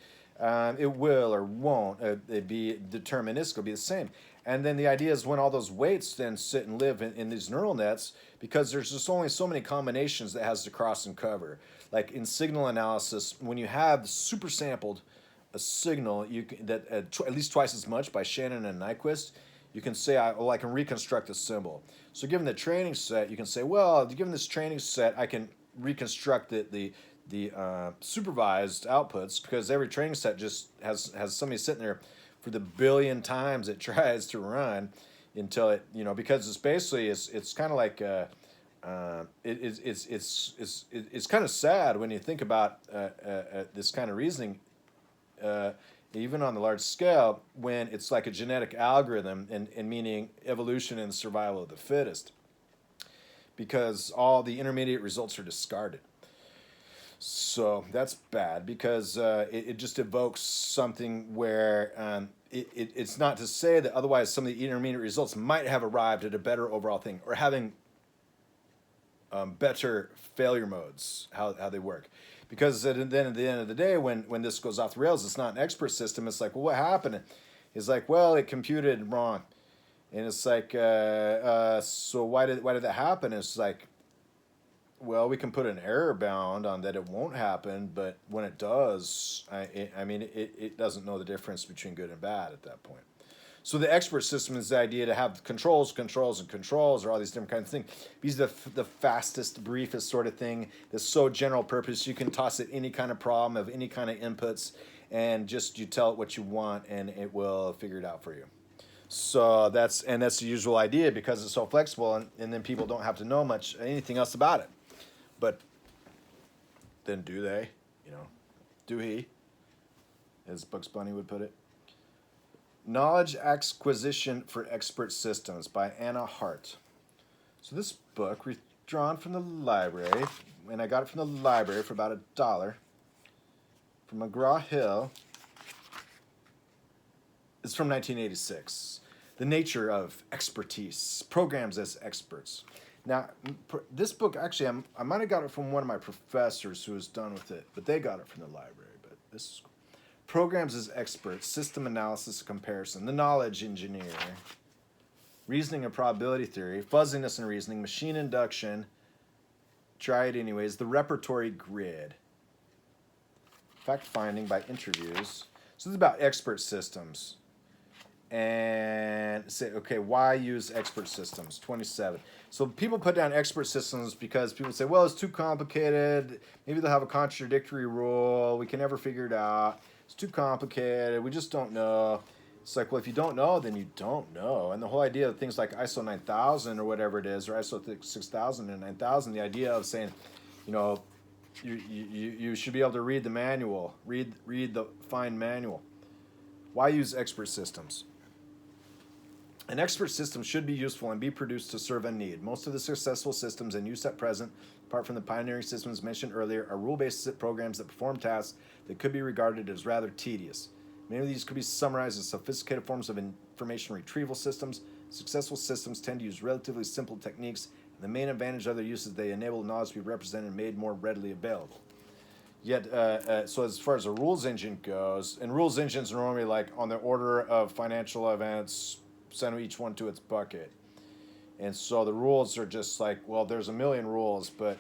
it will or won't it be deterministic, it'll be the same. And then the idea is when all those weights then sit and live in these neural nets, because there's just only so many combinations that has to cross and cover. Like in signal analysis, when you have super sampled a signal you can, that at least twice as much by Shannon and Nyquist, you can say, I can reconstruct a symbol. So given the training set, you can say, well, given this training set, I can reconstruct the supervised outputs, because every training set just has somebody sitting there for the billion times it tries to run until it, because it's basically, it's kind of like, it's kind of sad when you think about this kind of reasoning, even on the large scale, when it's like a genetic algorithm and meaning evolution and survival of the fittest, because all the intermediate results are discarded. So that's bad, because it just evokes something where it's not to say that otherwise some of the intermediate results might have arrived at a better overall thing, or having better failure modes, how they work. Because then at the end of the day, when this goes off the rails, it's not an expert system. It's like, well, what happened? It's like, well, it computed wrong. And it's like, so why did that happen? It's like, well, we can put an error bound on that it won't happen, but when it does, it doesn't know the difference between good and bad at that point. So the expert system is the idea to have controls, or all these different kinds of things. These are the fastest, briefest sort of thing that's so general purpose. You can toss it any kind of problem of any kind of inputs, and just you tell it what you want, and it will figure it out for you. So that's the usual idea, because it's so flexible, and then people don't have to know anything else about it. But then do they? Do he? As Bugs Bunny would put it. Knowledge Acquisition for Expert Systems by Anna Hart. So this book, withdrawn from the library, and I got it from the library for about $1 from McGraw-Hill. It's from 1986. The Nature of Expertise, Programs as Experts. Now, this book, actually, I might have got it from one of my professors who was done with it, but they got it from the library. But this is cool. Programs as Experts, System Analysis and Comparison, The Knowledge Engineer, Reasoning and Probability Theory, Fuzziness and Reasoning, Machine Induction, Try It Anyways, The Repertory Grid, Fact Finding by Interviews. So this is about expert systems. And say, okay, why use expert systems? 27. So people put down expert systems because people say, well, it's too complicated. Maybe they'll have a contradictory rule. We can never figure it out. It's too complicated. We just don't know. It's like, well, if you don't know, then you don't know. And the whole idea of things like ISO 9000 or whatever it is, or ISO 6000 and 9000, the idea of saying, you should be able to read the manual, read the fine manual. Why use expert systems? An expert system should be useful and be produced to serve a need. Most of the successful systems in use at present, apart from the pioneering systems mentioned earlier, are rule-based programs that perform tasks that could be regarded as rather tedious. Many of these could be summarized as sophisticated forms of information retrieval systems. Successful systems tend to use relatively simple techniques, and the main advantage of their use is they enable knowledge to be represented and made more readily available. Yet, so as far as a rules engine goes, and rules engines are normally like on the order of financial events, send each one to its bucket. And so the rules are just like, well, there's a million rules, but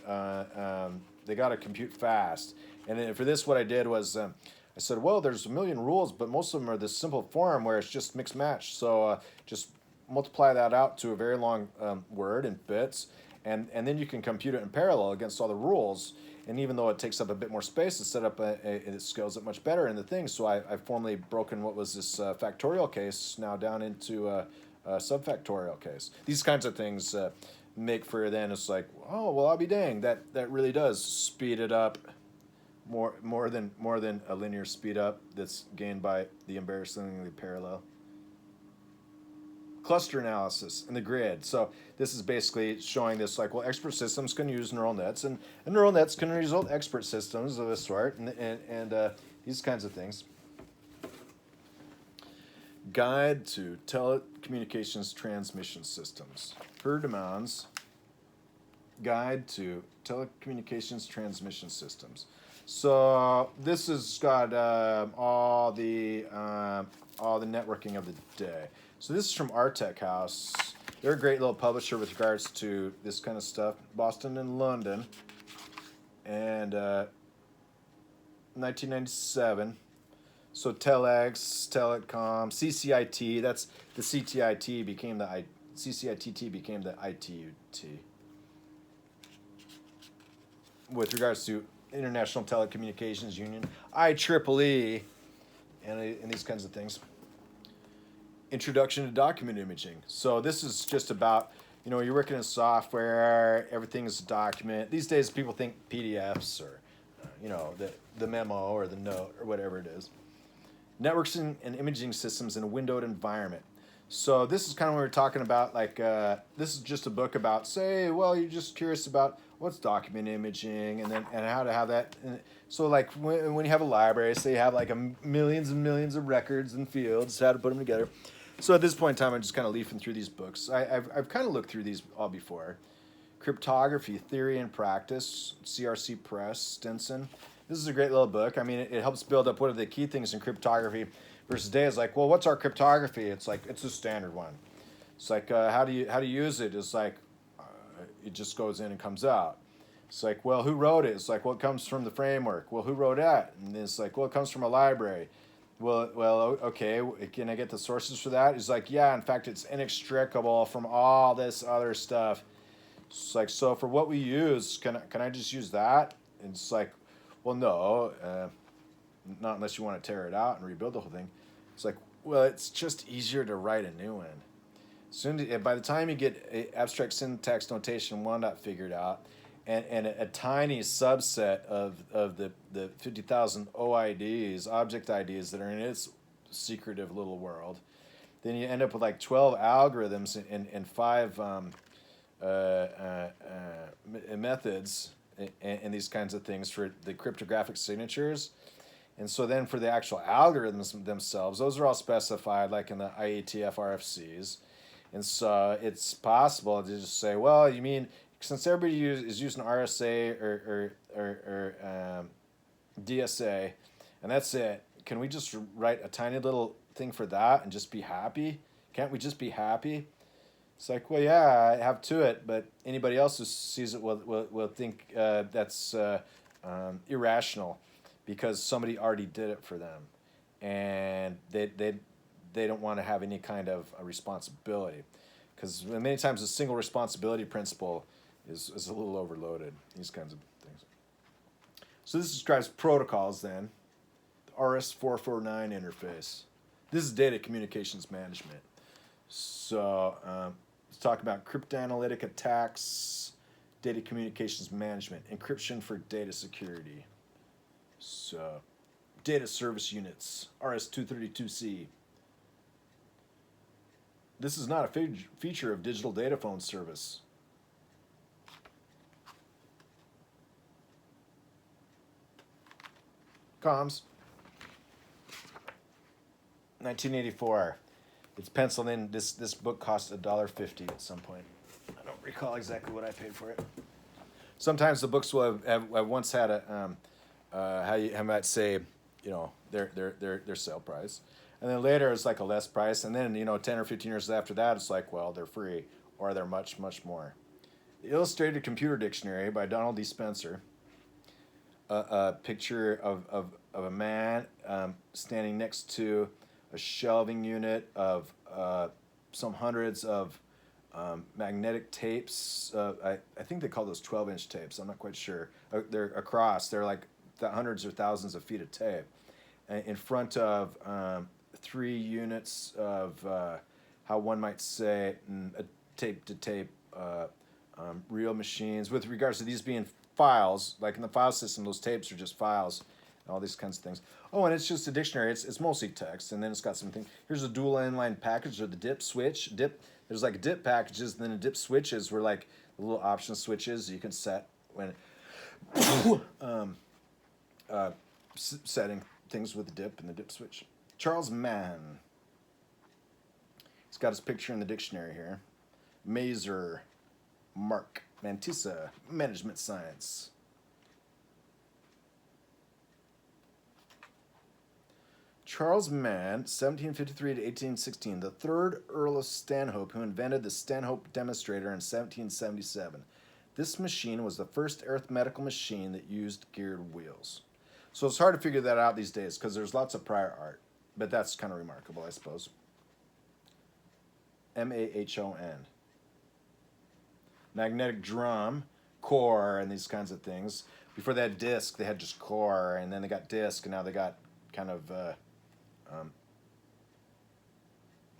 they got to compute fast. And then for this, what I did was I said, well, there's a million rules, but most of them are this simple form where it's just mix match. So just multiply that out to a very long word in bits, and then you can compute it in parallel against all the rules. And even though it takes up a bit more space to set up, it scales it much better in the thing. So I've formally broken what was this factorial case now down into a subfactorial case. These kinds of things make for then it's like, oh, well, I'll be dang, that really does speed it up more than a linear speed up that's gained by the embarrassingly parallel. Cluster analysis in the grid. So this is basically showing this like, well, expert systems can use neural nets, and neural nets can result expert systems of this sort, and these kinds of things. Guide to Telecommunications Transmission Systems. Herdemann's Guide to Telecommunications Transmission Systems. So this has got all the networking of the day. So this is from Artech House. They're a great little publisher with regards to this kind of stuff. Boston and London. And 1997. So telex, telecom, CCIT. That's the CTIT became the CCITT became the ITUT. With regards to International Telecommunications Union, IEEE, and these kinds of things. Introduction to document imaging. So this is just about, you're working in software, everything is a document. These days people think PDFs or, the memo or the note or whatever it is. Networks and imaging systems in a windowed environment. So this is kind of what we're talking about, this is just a book about, say, well, you're just curious about what's document imaging and how to have that. So when you have a library, say you have millions and millions of records and fields, how to put them together. So at this point in time, I'm just kind of leafing through these books. I've kind of looked through these all before. Cryptography, Theory and Practice, CRC Press, Stinson. This is a great little book. I mean, it helps build up what are the key things in cryptography versus today is well, what's our cryptography? It's it's a standard one. It's how do you use it? It's it just goes in and comes out. It's well, who wrote it? It's well, it comes from the framework. Well, who wrote that? And it's well, it comes from a library. Well, okay, can I get the sources for that? It's yeah, in fact, it's inextricable from all this other stuff. It's so for what we use, can I just use that? And it's well, no, not unless you want to tear it out and rebuild the whole thing. It's well, it's just easier to write a new one. By the time you get abstract syntax notation 1 figured out, and a tiny subset of the 50,000 OIDs, object IDs that are in its secretive little world, then you end up with 12 algorithms and 5 methods and these kinds of things for the cryptographic signatures. And so then for the actual algorithms themselves, those are all specified in the IETF RFCs. And so it's possible to just say, well, you mean since everybody is using RSA or DSA, and that's it, can we just write a tiny little thing for that and just be happy? Can't we just be happy? It's well, yeah, I have to it, but anybody else who sees it will think that's irrational because somebody already did it for them, and they don't want to have any kind of a responsibility, because many times the single responsibility principle is a little overloaded. These kinds of things. So this describes protocols then. The RS449 interface. This is data communications management. So let's talk about cryptanalytic attacks, data communications management, encryption for data security. So data service units, RS232C. This is not a feature of digital data phone service. Comms. 1984. It's penciled in. This book cost $1.50 at some point. I don't recall exactly what I paid for it. Sometimes the books will have once had a how might say, their sale price, and then later it's a less price, and then 10 or 15 years after that it's well, they're free or they're much more. The Illustrated Computer Dictionary by Donald D. Spencer. A picture of a man standing next to a shelving unit of some hundreds of magnetic tapes. I think they call those 12-inch tapes. I'm not quite sure. They're across. They're hundreds or thousands of feet of tape. In front of 3 units of how one might say a tape-to-tape real machines. With regards to these being files, in the file system, those tapes are just files. All these kinds of things. Oh, and it's just a dictionary. It's mostly text, and then it's got something. Here's a dual inline package, or the dip switch. There's dip packages, and then the dip switches were the little option switches you can set when setting things with the dip and the dip switch. Charles Mann. It's got his picture in the dictionary here. Mazer, Mark, Mantissa, Management Science. Charles Mann, 1753 to 1816, the third Earl of Stanhope, who invented the Stanhope demonstrator in 1777. This machine was the first arithmetical machine that used geared wheels. So it's hard to figure that out these days because there's lots of prior art, but that's kind of remarkable, I suppose. Mahon. Magnetic drum, core, and these kinds of things. Before they had disk, they had just core, and then they got disk, and now they got kind of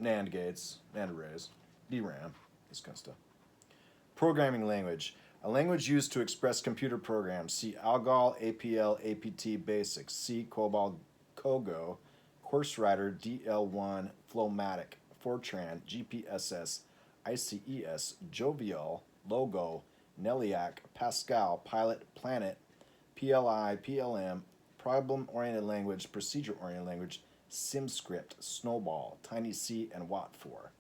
NAND gates, NAND arrays, DRAM, this kind of stuff. Programming language. A language used to express computer programs. See ALGOL, APL, APT Basics. C COBOL, COGO, CourseWriter, DL1, Flowmatic, Fortran, GPSS, ICES, Jovial, Logo, Neliac, Pascal, Pilot, Planet, PLI, PLM, Problem-Oriented Language, Procedure-Oriented Language, SimScript, Snowball, TinyC, and Watt4.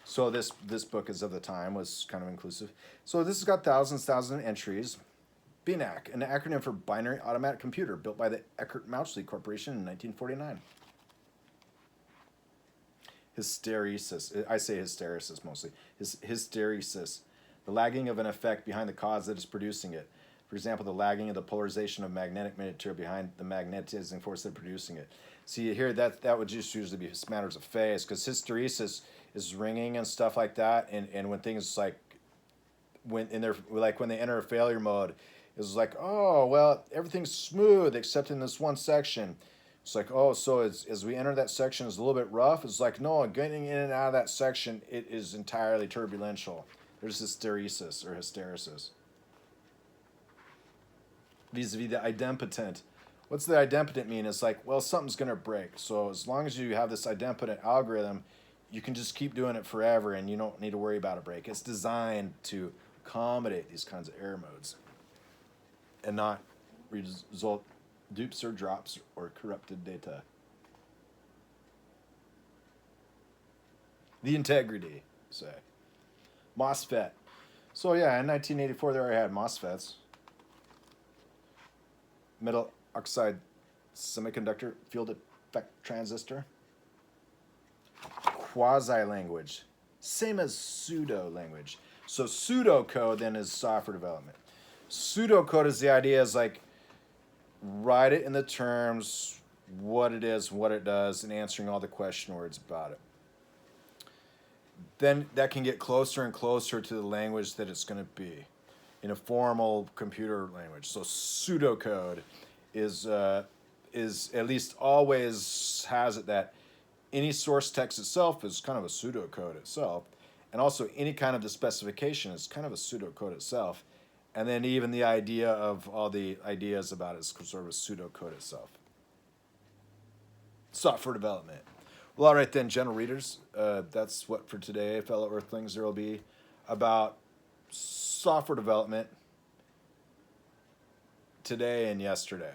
So this book is of the time, was kind of inclusive. So this has got thousands of entries. BINAC, an acronym for Binary Automatic Computer, built by the Eckert-Mauchly Corporation in 1949. Hysteresis, I say hysteresis mostly. Hysteresis, the lagging of an effect behind the cause that is producing it. For example, the lagging of the polarization of magnetic material behind the magnetizing force that producing it. See here, that would just usually be matters of phase, because hysteresis is ringing and stuff like that, and when things like when they enter a failure mode, it's like, oh well, everything's smooth except in this one section. It's like, oh, so as we enter that section, it's a little bit rough. It's like, no, getting in and out of that section, it is entirely turbulential. There's hysteresis or hysteresis. Vis-a-vis the idempotent. What's the idempotent mean? It's like, well, something's going to break. So as long as you have this idempotent algorithm, you can just keep doing it forever and you don't need to worry about a break. It's designed to accommodate these kinds of error modes and not result dupes or drops or corrupted data. The integrity, say. MOSFET. So yeah, in 1984 they already had MOSFETs. Metal oxide semiconductor field effect transistor. Quasi-language. Same as pseudo-language. So pseudo-code then is software development. Pseudo-code is the idea is like write it in the terms, what it is, what it does, and answering all the question words about it. Then that can get closer and closer to the language that it's going to be in a formal computer language. So pseudocode is at least always has it that any source text itself is kind of a pseudocode itself, and also any kind of the specification is kind of a pseudocode itself, and then even the idea of all the ideas about it is sort of a pseudocode itself. Software development. Well, all right then, general readers, that's what for today, fellow Earthlings. There will be about software development today and yesterday.